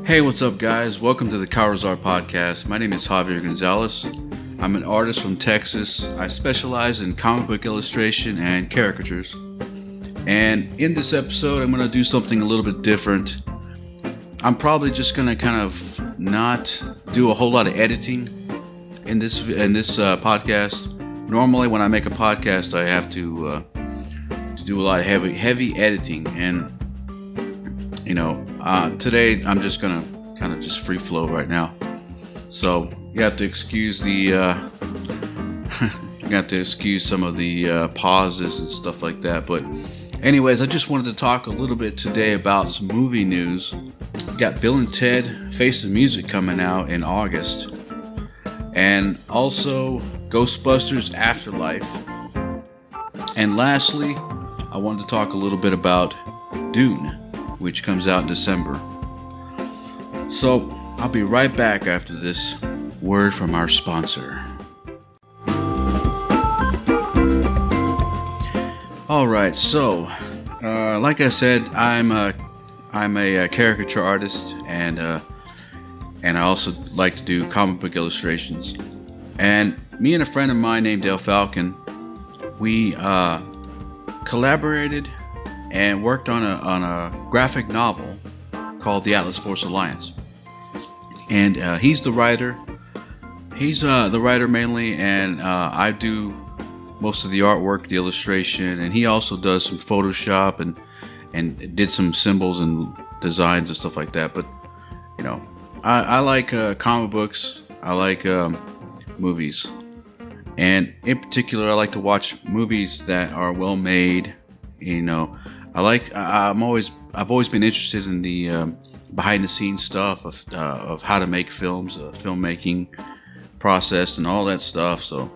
Hey, what's up, guys? Welcome to the Kairozart Podcast. My name is Javier Gonzalez. I'm an artist from Texas. I specialize in comic book illustration and caricatures. And in this episode, I'm going to do something a little bit different. I'm probably just going to kind of not do a whole lot of editing in this podcast. Normally, when I make a podcast, I have to do a lot of heavy editing, and today I'm just gonna kind of just free flow right now. So you have to excuse some of the pauses and stuff like that. But anyways, I just wanted to talk a little bit today about some movie news. We got Bill and Ted Face the Music coming out in August, and also Ghostbusters Afterlife. And lastly, I wanted to talk a little bit about Dune, which comes out in December. So I'll be right back after this word from our sponsor. All right, so like I said, I'm a caricature artist, and I also like to do comic book illustrations. And me and a friend of mine named Dale Falcon, we collaborated and worked on a graphic novel called The Atlas Force Alliance. And he's the writer. He's the writer mainly, and I do most of the artwork, the illustration, and he also does some Photoshop and did some symbols and designs and stuff like that. But I like comic books. I like movies, and in particular, I like to watch movies that are well made. I've always been interested in the behind the scenes stuff of how to make films, filmmaking process, and all that stuff. So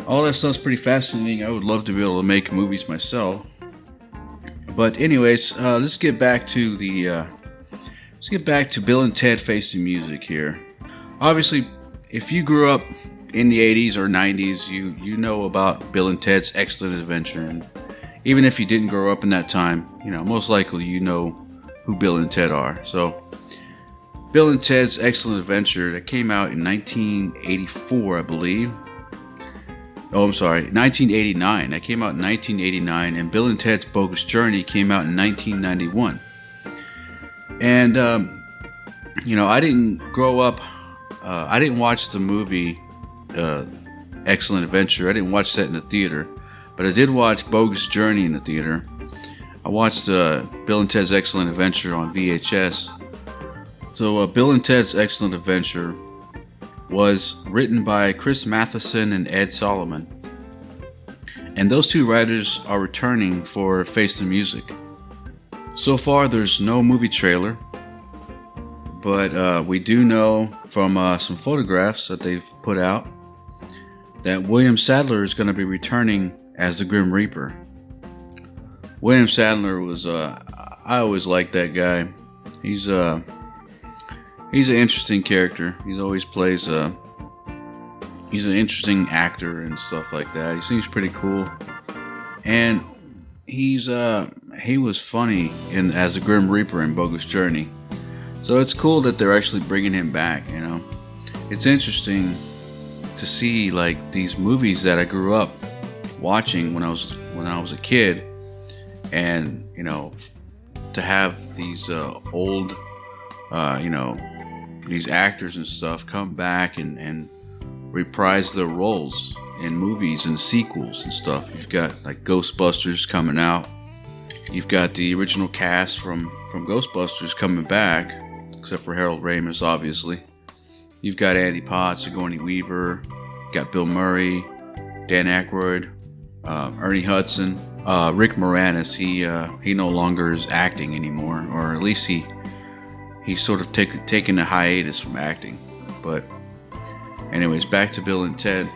all that stuff's pretty fascinating. I would love to be able to make movies myself. But anyways, let's get back to Bill and Ted Face the Music here. Obviously, if you grew up in the 80s or 90s, you know about Bill and Ted's Excellent Adventure. And even if you didn't grow up in that time, most likely you know who Bill and Ted are. So, Bill and Ted's Excellent Adventure, that came out in 1984, I believe. Oh, I'm sorry, 1989. That came out in 1989, and Bill and Ted's Bogus Journey came out in 1991. And, I didn't grow up, I didn't watch the movie Excellent Adventure. I didn't watch that in the theater. But I did watch Bogus Journey in the theater. I watched Bill and Ted's Excellent Adventure on VHS. So Bill and Ted's Excellent Adventure was written by Chris Matheson and Ed Solomon. And those two writers are returning for Face the Music. So far, there's no movie trailer. But we do know from some photographs that they've put out that William Sadler is going to be returning as the Grim Reaper. William Sadler was, I always liked that guy. He's an interesting character. He's always plays, he's an interesting actor and stuff like that. He seems pretty cool. And he was funny as the Grim Reaper in Bogus Journey. So it's cool that they're actually bringing him back, It's interesting to see like these movies that I grew up watching when I was a kid, and to have these old these actors and stuff come back and reprise their roles in movies and sequels and stuff. You've got like Ghostbusters coming out. You've got the original cast from Ghostbusters coming back, except for Harold Ramis, obviously. You've got Andy Potts, Sigourney Weaver. You've got Bill Murray, Dan Aykroyd, Ernie Hudson, Rick Moranis. He no longer is acting anymore, or at least he's sort of taken a hiatus from acting. But anyways, back to Bill and Ted.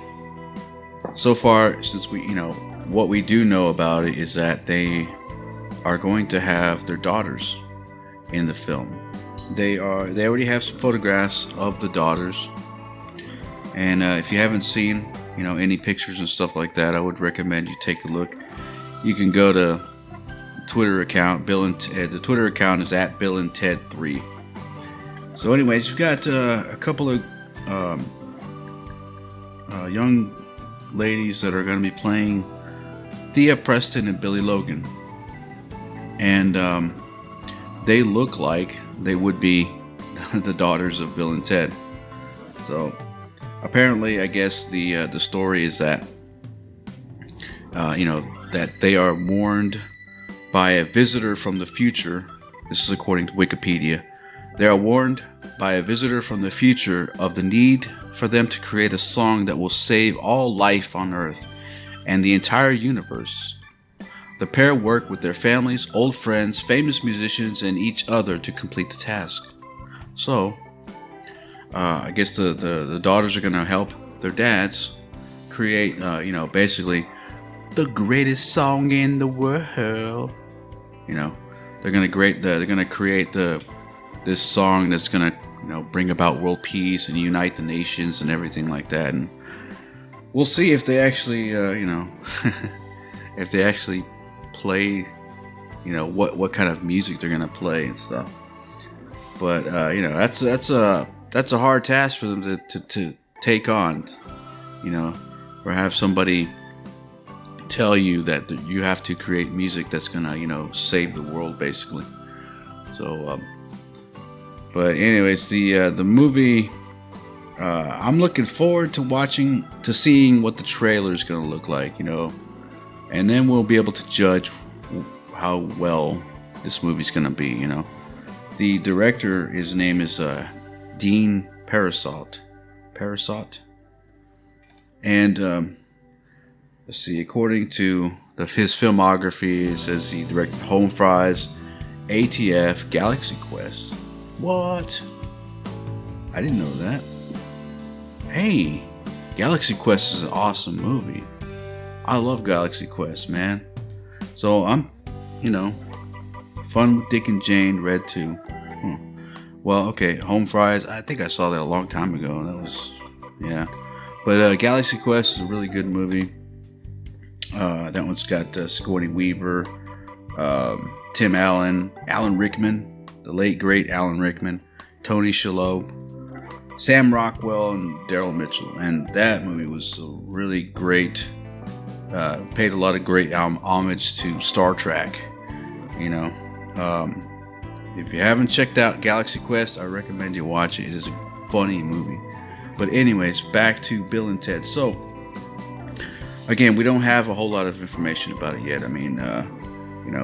So far, since what we do know about it is that they are going to have their daughters in the film. They already have some photographs of the daughters, and if you haven't seen any pictures and stuff like that, I would recommend you take a look. You can go to Twitter account Bill and Ted. The Twitter account is @BillAndTed3, So, anyways, you've got a couple of young ladies that are going to be playing Thea Preston and Billy Logan, and they look like they would be the daughters of Bill and Ted. So, apparently, I guess the story is that that they are warned by a visitor from the future. This is according to Wikipedia. They are warned by a visitor from the future of the need for them to create a song that will save all life on Earth and the entire universe. The pair work with their families, old friends, famous musicians, and each other to complete the task. So, I guess the daughters are going to help their dads create, basically the greatest song in the world. They're going to create this song that's going to bring about world peace and unite the nations and everything like that. And we'll see if they actually if they actually play what kind of music they're going to play and stuff. But that's a hard task for them to take on, or have somebody tell you that you have to create music that's gonna save the world, basically. So but anyways, the movie, I'm looking forward to seeing what the trailer is gonna look like, and then we'll be able to judge how well this movie's gonna be. The director, his name is Dean Kairozart, and let's see, according to his filmography, it says he directed Home Fries, ATF, Galaxy Quest. What? I didn't know that. Hey, Galaxy Quest is an awesome movie. I love Galaxy Quest, man. So I'm, Fun with Dick and Jane, read 2. Well, okay, Home Fries, I think I saw that a long time ago. That was, yeah. But Galaxy Quest is a really good movie. That one's got Sigourney Weaver, Tim Allen, Alan Rickman, the late great Alan Rickman, Tony Shalhoub, Sam Rockwell, and Daryl Mitchell. And that movie was really great. Paid a lot of great homage to Star Trek. If you haven't checked out Galaxy Quest, I recommend you watch it. It is a funny movie. But anyways, back to Bill and Ted. So, again, we don't have a whole lot of information about it yet. I mean,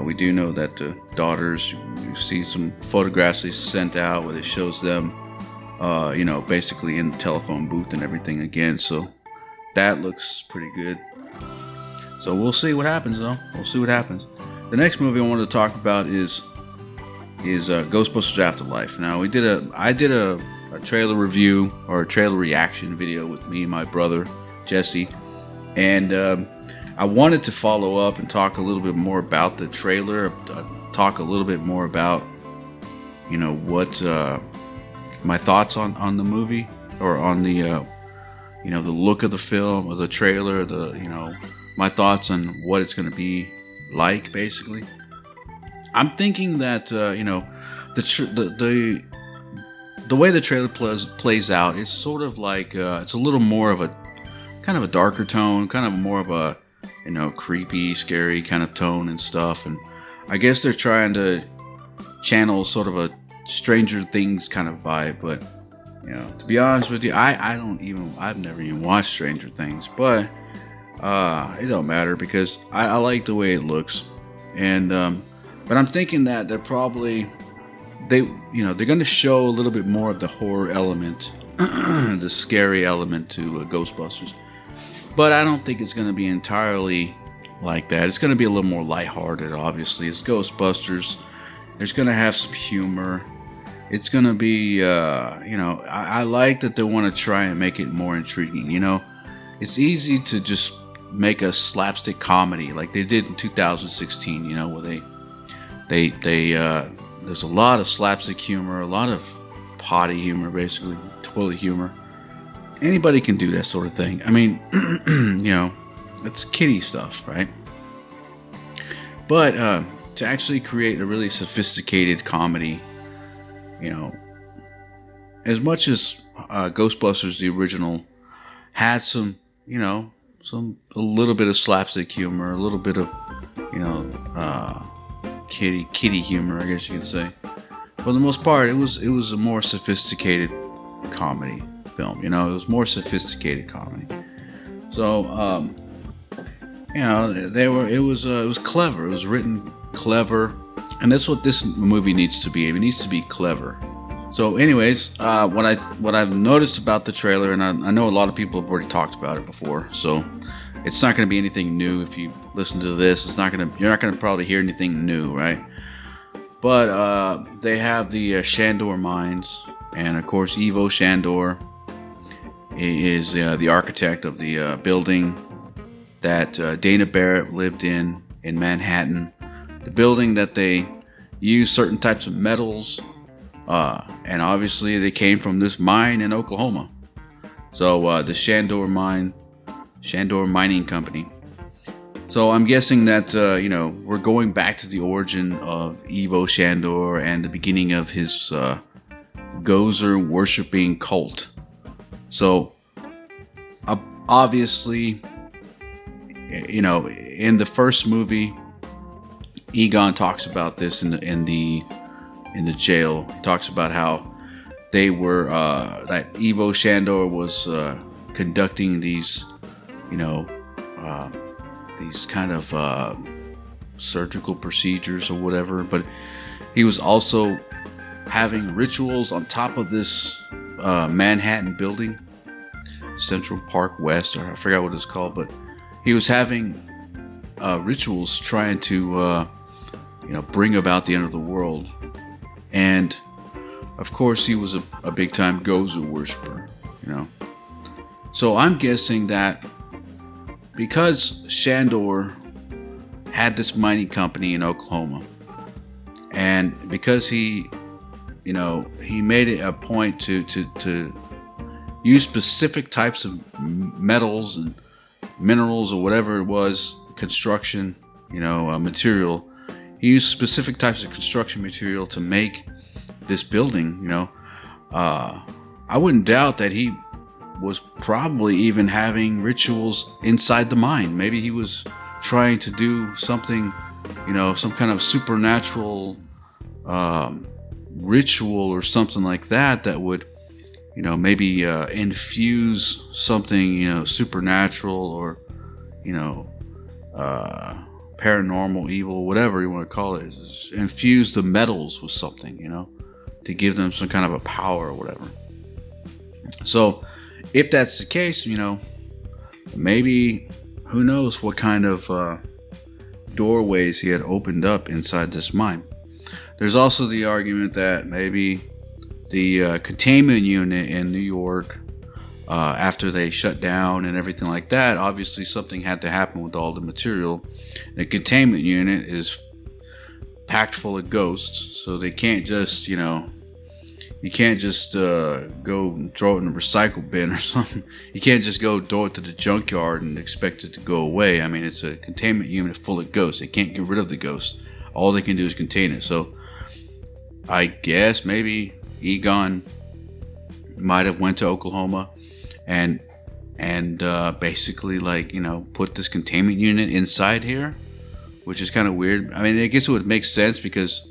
we do know that the daughters, you see some photographs they sent out where it shows them, basically in the telephone booth and everything again. So that looks pretty good. So we'll see what happens, though. We'll see what happens. The next movie I wanted to talk about is Ghostbusters Afterlife. Now, I did a trailer review or a trailer reaction video with me and my brother Jesse, and I wanted to follow up and talk a little bit more about the trailer, talk a little bit more about what my thoughts on the movie, or on the the look of the film or the trailer, my thoughts on what it's going to be like, basically. I'm thinking that the way the trailer plays out is sort of like it's a little more of a kind of a darker tone, kind of more of a creepy, scary kind of tone and stuff. And I guess they're trying to channel sort of a Stranger Things kind of vibe. But to be honest with you, I've never even watched Stranger Things, but it don't matter because I like the way it looks. And but I'm thinking that they're going to show a little bit more of the horror element, the scary element to Ghostbusters. But I don't think it's going to be entirely like that. It's going to be a little more lighthearted, obviously. It's Ghostbusters. There's going to have some humor. It's going to be, I like that they want to try and make it more intriguing. It's easy to just make a slapstick comedy like they did in 2016, where they there's a lot of slapstick humor, a lot of potty humor, basically, toilet humor. Anybody can do that sort of thing. I mean, it's kiddie stuff, right? But to actually create a really sophisticated comedy, as much as Ghostbusters, the original, had some, a little bit of slapstick humor, a little bit of, kitty humor, I guess you could say. For the most part, it was a more sophisticated comedy film. It was more sophisticated comedy. So, it was clever. It was written clever, and that's what this movie needs to be. It needs to be clever. So, anyways, what I've noticed about the trailer, and I know a lot of people have already talked about it before, so it's not going to be anything new. If you listen to this, you're not going to probably hear anything new, right? But they have the Shandor mines, and of course, Ivo Shandor is the architect of the building that Dana Barrett lived in Manhattan. The building that they use certain types of metals. And obviously they came from this mine in Oklahoma. So the Shandor Mining Company. So I'm guessing that we're going back to the origin of Ivo Shandor and the beginning of his Gozer worshipping cult. So obviously, in the first movie, Egon talks about this in the jail. He talks about how they were that Ivo Shandor was conducting these kind of surgical procedures or whatever, but he was also having rituals on top of this Manhattan building, Central Park West, or I forgot what it's called, but he was having rituals trying to bring about the end of the world. And of course, he was a big time Gozer worshiper, So I'm guessing that because Shandor had this mining company in Oklahoma, and because he made it a point to use specific types of metals and minerals or whatever it was, construction, material. He used specific types of construction material to make this building, I wouldn't doubt that he was probably even having rituals inside the mine. Maybe he was trying to do something, some kind of supernatural ritual or something like that would, maybe infuse something, supernatural or, paranormal, evil, whatever you want to call it. Infuse the metals with something, to give them some kind of a power or whatever. So if that's the case, maybe who knows what kind of doorways he had opened up inside this mine. There's also the argument that maybe the containment unit in New York, after they shut down and everything like that, obviously something had to happen with all the material. The containment unit is packed full of ghosts, so they can't just, you can't just go throw it in a recycle bin or something. You can't just go throw it to the junkyard and expect it to go away. I mean, it's a containment unit full of ghosts. They can't get rid of the ghosts. All they can do is contain it. So I guess maybe Egon might have went to Oklahoma and basically put this containment unit inside here, which is kind of weird. I mean, I guess it would make sense because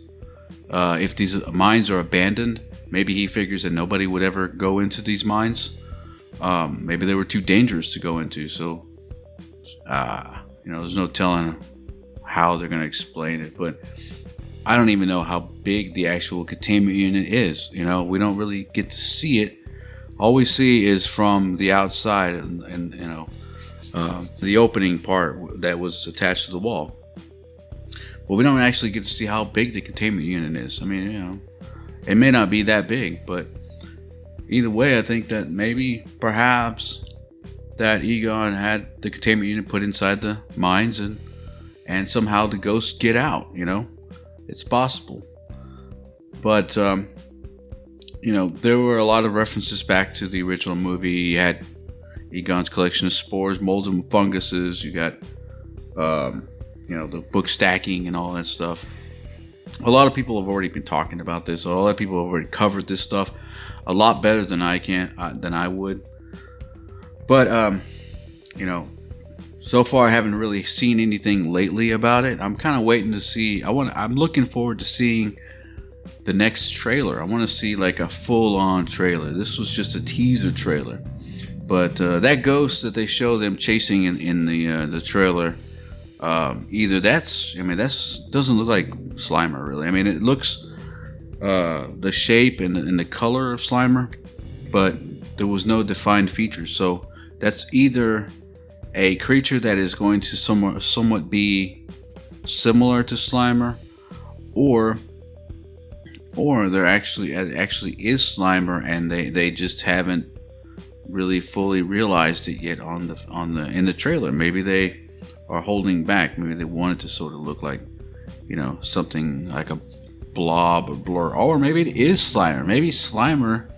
if these mines are abandoned, maybe he figures that nobody would ever go into these mines. Maybe they were too dangerous to go into. So, there's no telling how they're going to explain it. But I don't even know how big the actual containment unit is. We don't really get to see it. All we see is from the outside and the opening part that was attached to the wall. But we don't actually get to see how big the containment unit is. I mean, it may not be that big, but either way, I think that maybe, perhaps, that Egon had the containment unit put inside the mines and somehow the ghosts get out, It's possible. But, there were a lot of references back to the original movie. You had Egon's collection of spores, molds, and funguses. You got, the book stacking and all that stuff. A lot of people have already been talking about this. A lot of people have already covered this stuff. a lot better than I would. But you know, so far I haven't really seen anything lately about it. I'm kind of waiting to see. I'm looking forward to seeing the next trailer. I want to see like a full-on trailer. This was just a teaser trailer, but that ghost that they show them chasing in the trailer, either that's doesn't look like Slimer really. I mean, it looks the shape and the color of Slimer, but there was no defined features. So that's either a creature that is going to somewhat be similar to Slimer, or there actually is Slimer, and they just haven't really fully realized it yet in the trailer. Maybe they are holding back. Maybe they want it to sort of look like, you know, something like a blob or blur, or maybe it is Slimer. Maybe Slimer,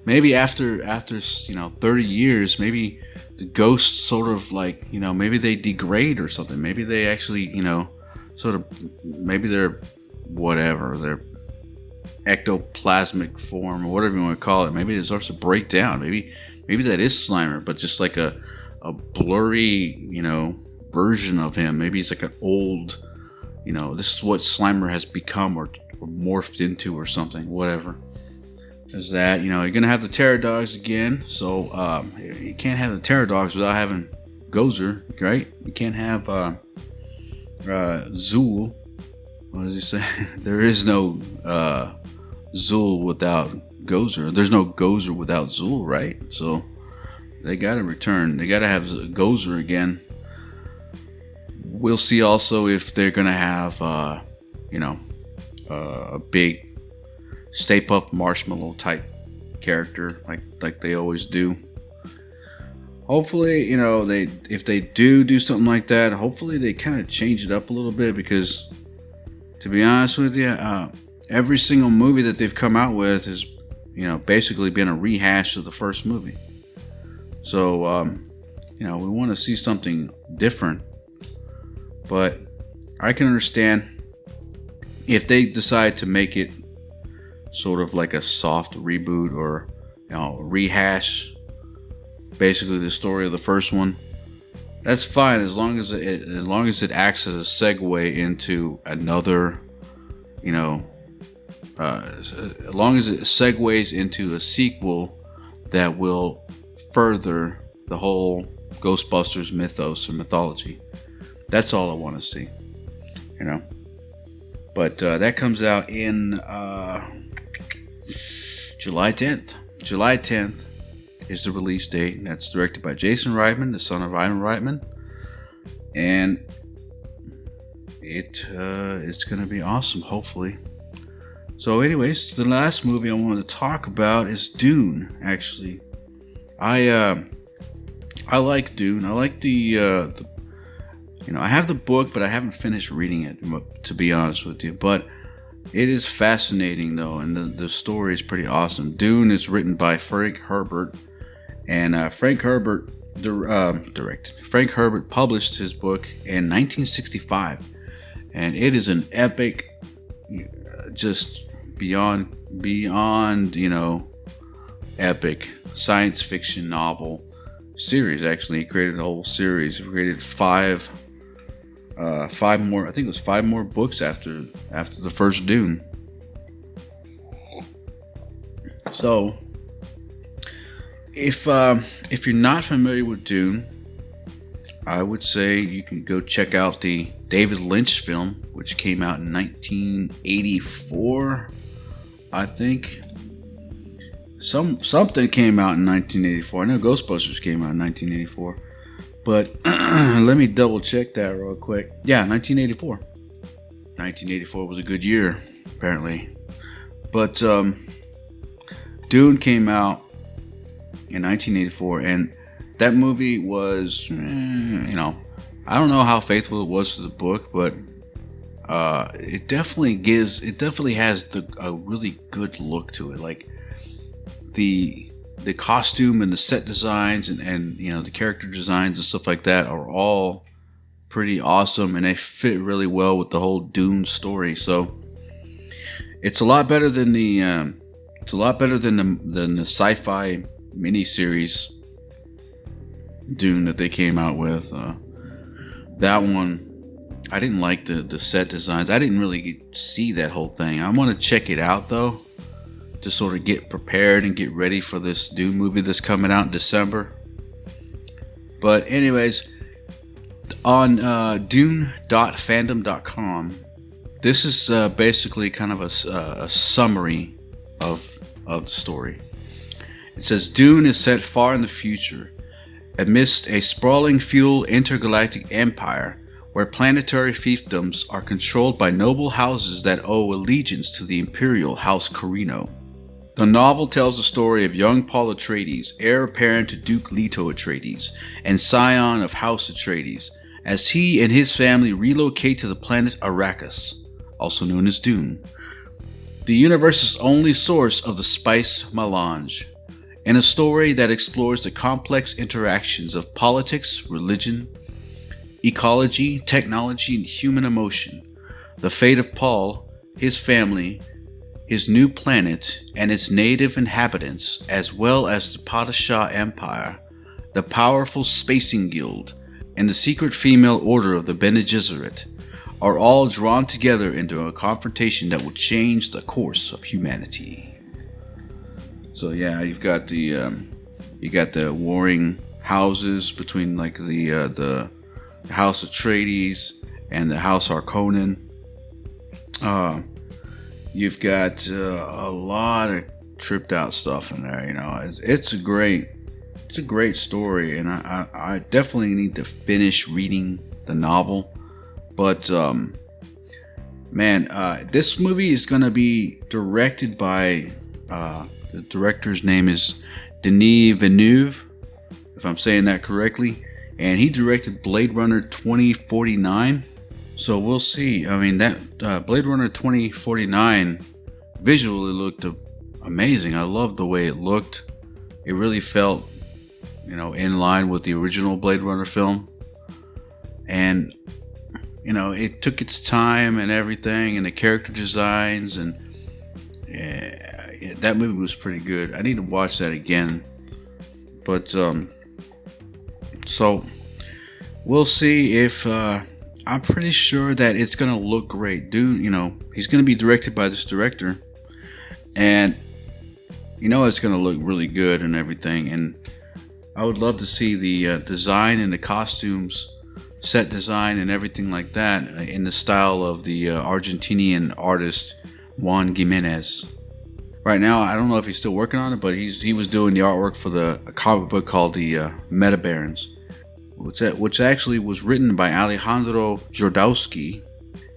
maybe after 30 years, maybe the ghosts sort of like, you know, maybe they degrade or something. Maybe they actually, you know, sort of, maybe they're whatever, their ectoplasmic form or whatever you want to call it. Maybe it starts to break down. Maybe that is Slimer, but just like a blurry, you know, version of him. Maybe he's like an old, you know, this is what Slimer has become or morphed into or something, whatever. There's that. You know, you're gonna have the Terror Dogs again, so you can't have the Terror Dogs without having Gozer, right? You can't have Zool. What does he say? There is no Zool without Gozer. There's no Gozer without Zool, right? So they gotta return. They gotta have Gozer again. We'll see also if they're gonna have a big Stay Puft Marshmallow type character like they always do. Hopefully, you know, if they do something like that, hopefully they kind of change it up a little bit, because to be honest with you, every single movie that they've come out with has, you know, basically been a rehash of the first movie. So, you know, we want to see something different. But I can understand if they decide to make it sort of like a soft reboot, or, you know, rehash basically the story of the first one. That's fine, as long as it acts as a segue into another, you know, as long as it segues into a sequel that will further the whole Ghostbusters mythos or mythology. That's all I want to see, you know. But that comes out in July 10th. July 10th is the release date. That's directed by Jason Reitman, the son of Ivan Reitman, and it's going to be awesome, hopefully. So, anyways, the last movie I wanted to talk about is Dune. Actually, I like Dune. I like the you know, I have the book, but I haven't finished reading it, to be honest with you. But it is fascinating, though, and the story is pretty awesome. Dune is written by Frank Herbert, and Frank Herbert directed. Frank Herbert published his book in 1965, and it is an epic, just beyond, you know, epic science fiction novel series. Actually, he created a whole series. He created five more. I think it was 5 more books after the first Dune. So, if you're not familiar with Dune, I would say you can go check out the David Lynch film, which came out in 1984. I think something came out in 1984. I know Ghostbusters came out in 1984. But let me double check that real quick. Yeah, 1984. 1984 was a good year, apparently. But Dune came out in 1984, and that movie was, you know, I don't know how faithful it was to the book, but it definitely has a really good look to it. Like the costume and the set designs and you know, the character designs and stuff like that are all pretty awesome, and they fit really well with the whole Dune story. So it's a lot better than the It's a lot better than the sci-fi miniseries Dune that they came out with. That one, I didn't like the set designs. I didn't really see that whole thing. I want to check it out though, to sort of get prepared and get ready for this Dune movie that's coming out in December. But anyways, on Dune.fandom.com, this is basically kind of a summary of the story. It says Dune is set far in the future, amidst a sprawling feudal intergalactic empire where planetary fiefdoms are controlled by noble houses that owe allegiance to the imperial House Carino. The novel tells the story of young Paul Atreides, heir apparent to Duke Leto Atreides, and scion of House Atreides, as he and his family relocate to the planet Arrakis, also known as Dune, the universe's only source of the spice melange, in a story that explores the complex interactions of politics, religion, ecology, technology, and human emotion, the fate of Paul, his family, his new planet, and its native inhabitants, as well as the Padishah Empire, the powerful Spacing Guild, and the secret female order of the Bene Gesserit, are all drawn together into a confrontation that will change the course of humanity. So yeah, you've got the warring houses between like the House Atreides and the House Harkonnen. You've got a lot of tripped out stuff in there. You know, it's a great story, and I definitely need to finish reading the novel. But this movie is gonna be directed by the director's name is Denis Villeneuve, if I'm saying that correctly. And he directed Blade Runner 2049. So we'll see. I mean, that Blade Runner 2049 visually looked amazing. I loved the way it looked. It really felt, in line with the original Blade Runner film. And, it took its time and everything, and the character designs, and that movie was pretty good. I need to watch that again. But, so we'll see if I'm pretty sure that it's gonna look great. Dude, he's gonna be directed by this director, and it's gonna look really good and everything. And I would love to see the design and the costumes, set design and everything like that in the style of the Argentinian artist Juan Giménez. Right now, I don't know if he's still working on it, but he was doing the artwork for a comic book called the Meta Barons, which actually was written by Alejandro Jodorowsky,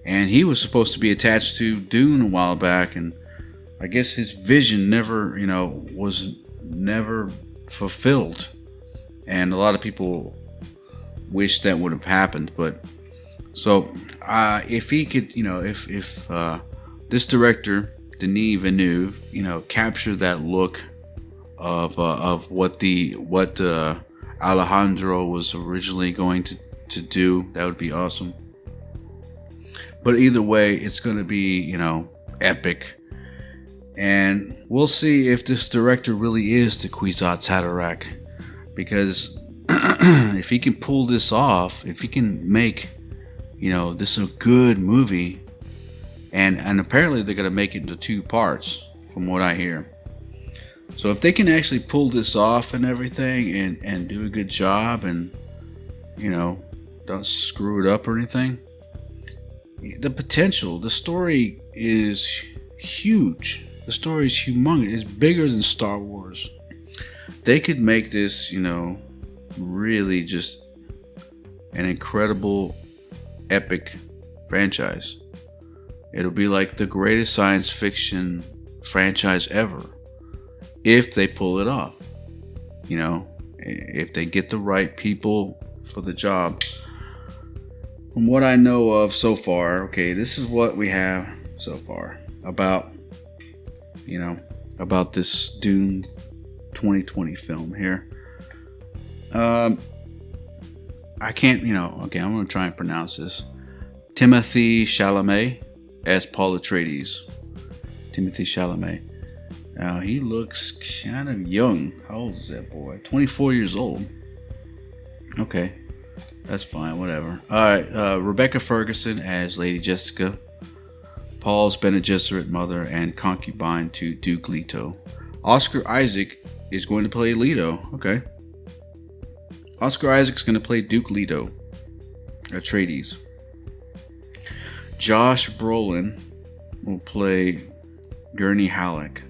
and he was supposed to be attached to Dune a while back, and I guess his vision was never fulfilled, and a lot of people wish that would have happened. But so if he could, if this director Denis Villeneuve, capture that look of what Alejandro was originally going to do, that would be awesome. But either way, it's going to be, epic. And we'll see if this director really is the Kwisatz Haderach, because if he can pull this off, if he can make, this a good movie, and apparently they're going to make it into 2 parts, from what I hear. So if they can actually pull this off and everything, and do a good job, and don't screw it up or anything, the potential, the story is huge. The story is humongous. It's bigger than Star Wars. They could make this, really just an incredible, epic franchise. It'll be like the greatest science fiction franchise ever, if they pull it off. If they get the right people for the job. From what I know of so far, okay, this is what we have so far about this Dune 2020 film here. I can't, okay, I'm going to try and pronounce this. Timothée Chalamet as Paul Atreides. Timothée Chalamet. Now, he looks kind of young. How old is that boy? 24 years old. Okay. That's fine. Whatever. Alright. Rebecca Ferguson as Lady Jessica. Paul's Bene Gesserit mother and concubine to Duke Leto. Oscar Isaac is going to play Leto. Okay. Oscar Isaac's going to play Duke Leto. Atreides. Josh Brolin will play Gurney Halleck.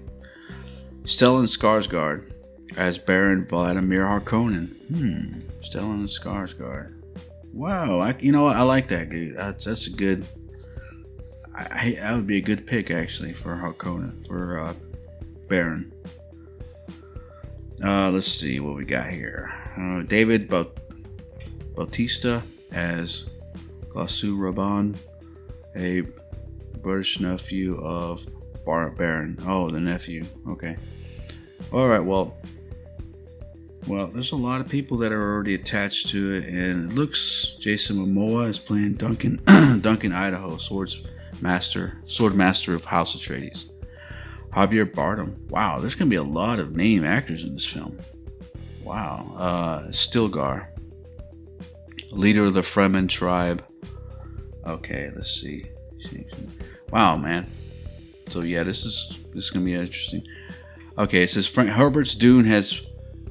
Stellan Skarsgård as Baron Vladimir Harkonnen. Stellan Skarsgård. Wow, I like that dude. That's a good. That would be a good pick actually for Harkonnen, for Baron. Let's see what we got here. David Bautista as Glossu Raban, a British nephew of Baron. Oh, the nephew. Okay. All right. Well, there's a lot of people that are already attached to it, and it looks Jason Momoa is playing Duncan Idaho, sword master of House Atreides. Javier Bardem. Wow, there's gonna be a lot of name actors in this film. Wow. Stilgar, leader of the Fremen tribe. Okay, let's see. Wow, man. So yeah, this is gonna be interesting. Okay, it says Frank Herbert's Dune has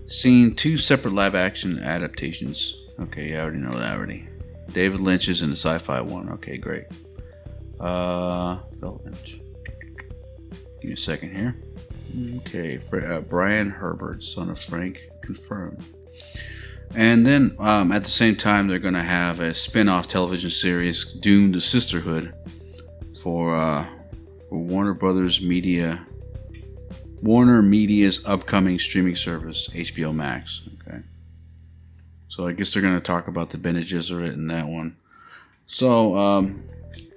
seen 2 separate live-action adaptations. Okay, yeah, I already know that already. David Lynch is in the sci-fi one. Okay, great. Lynch. Give me a second here. Okay, Brian Herbert, son of Frank, confirmed. And then at the same time, they're going to have a spin-off television series, Dune: The Sisterhood, for Warner Media's upcoming streaming service, HBO Max. Okay, so I guess they're going to talk about the Bene Gesserit in that one. So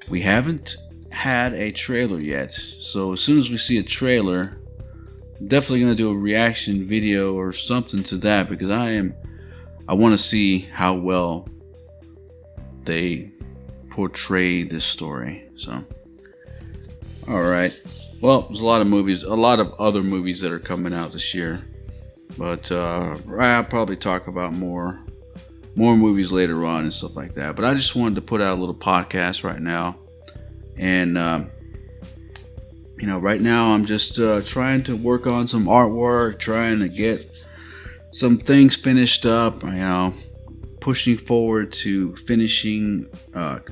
we haven't had a trailer yet. So as soon as we see a trailer, I'm definitely going to do a reaction video or something to that, because I want to see how well they portray this story. So, all right. Well, there's a lot of other movies that are coming out this year, but I'll probably talk about more movies later on and stuff like that. But I just wanted to put out a little podcast right now, and right now I'm just trying to work on some artwork, trying to get some things finished up. Pushing forward to finishing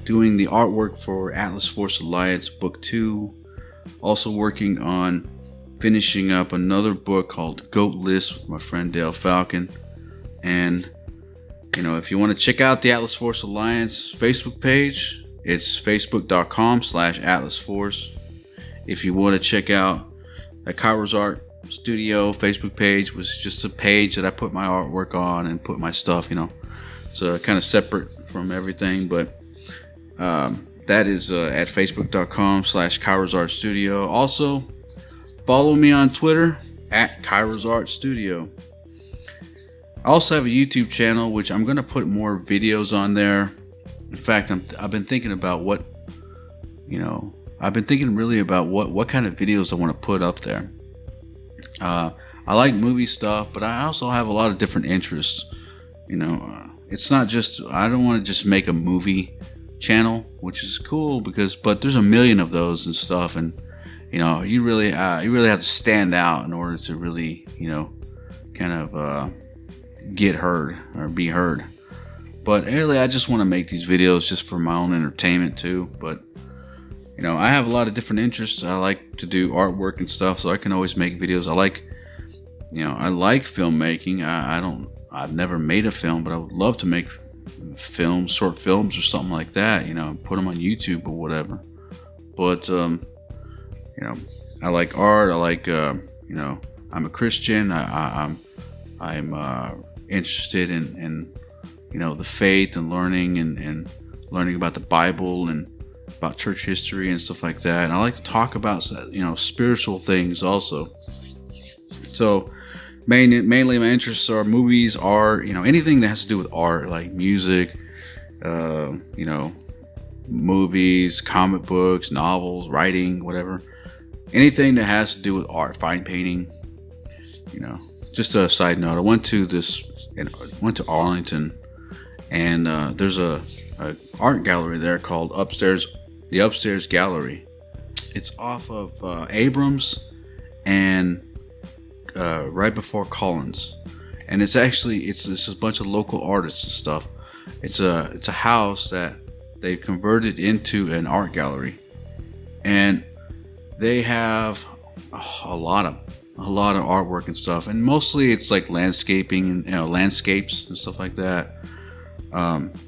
doing the artwork for Atlas Force Alliance Book 2. Also working on finishing up another book called Goat List with my friend Dale Falcon. And, if you want to check out the Atlas Force Alliance Facebook page, it's facebook.com/Atlas Force. If you want to check out the Kairozart Studio Facebook page, was just a page that I put my artwork on and put my stuff, So kind of separate from everything, but that is at facebook.com/Kairozart Studio. Also, follow me on Twitter at Kairozart Studio. I also have a YouTube channel, which I'm going to put more videos on there. In fact, I've been thinking about what kind of videos I want to put up there. I like movie stuff, but I also have a lot of different interests. It's not just, I don't want to just make a movie channel, which is cool but there's a million of those and stuff, and you really have to stand out in order to really kind of get heard or be heard. But really, I just want to make these videos just for my own entertainment too. But I have a lot of different interests. I like to do artwork and stuff, so I can always make videos. I like filmmaking. I've never made a film, but I would love to make films, short films or something like that, put them on YouTube or whatever. But, I like art. I like, I'm a Christian. I'm interested in the faith and learning and learning about the Bible and about church history and stuff like that. And I like to talk about, spiritual things also. So, mainly my interests are movies, art, anything that has to do with art, like music, movies, comic books, novels, writing, whatever. anything that has to do with art, fine painting. Just a side note. I went to Arlington, and there's a art gallery there called the Upstairs Gallery. It's off of Abrams and right before Collins, and it's a bunch of local artists and stuff. It's a house that they've converted into an art gallery, and they have a lot of artwork and stuff, and mostly it's like landscaping and landscapes and stuff like that,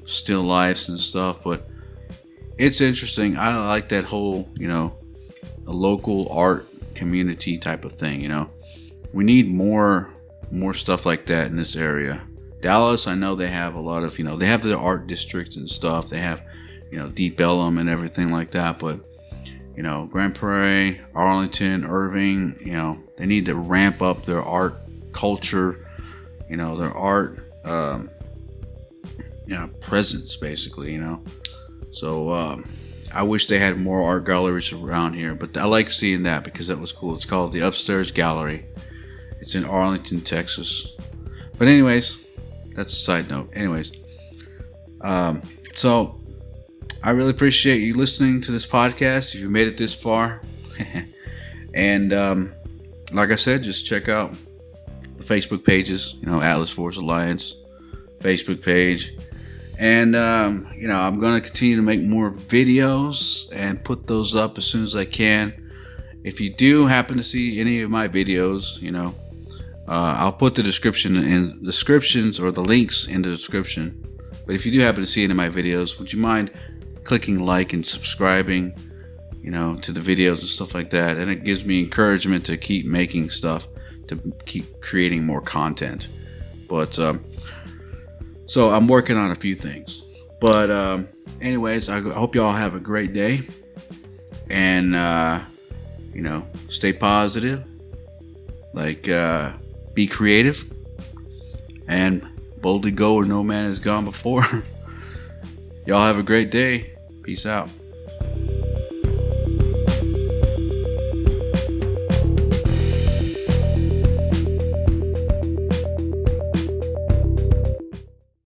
still lifes and stuff. But it's interesting. I like that whole a local art community type of thing. We need more stuff like that in this area. Dallas, I know they have a lot of they have the art districts and stuff. They have Deep Ellum and everything like that, but Grand Prairie, Arlington, Irving, they need to ramp up their art culture, their art, presence, basically, So, I wish they had more art galleries around here, but I like seeing that because that was cool. It's called the Upstairs Gallery. It's in Arlington, Texas. But anyways, that's a side note. Anyways, so I really appreciate you listening to this podcast if you made it this far. And like I said, just check out the Facebook pages, Atlas Force Alliance Facebook page. And I'm going to continue to make more videos and put those up as soon as I can. If you do happen to see any of my videos, I'll put the descriptions or the links in the description. But if you do happen to see any of my videos, would you mind clicking like and subscribing, to the videos and stuff like that? And it gives me encouragement to keep making stuff, to keep creating more content. But so I'm working on a few things. But anyways, I hope y'all have a great day, and stay positive, be creative, and boldly go where no man has gone before. Y'all have a great day. Peace out.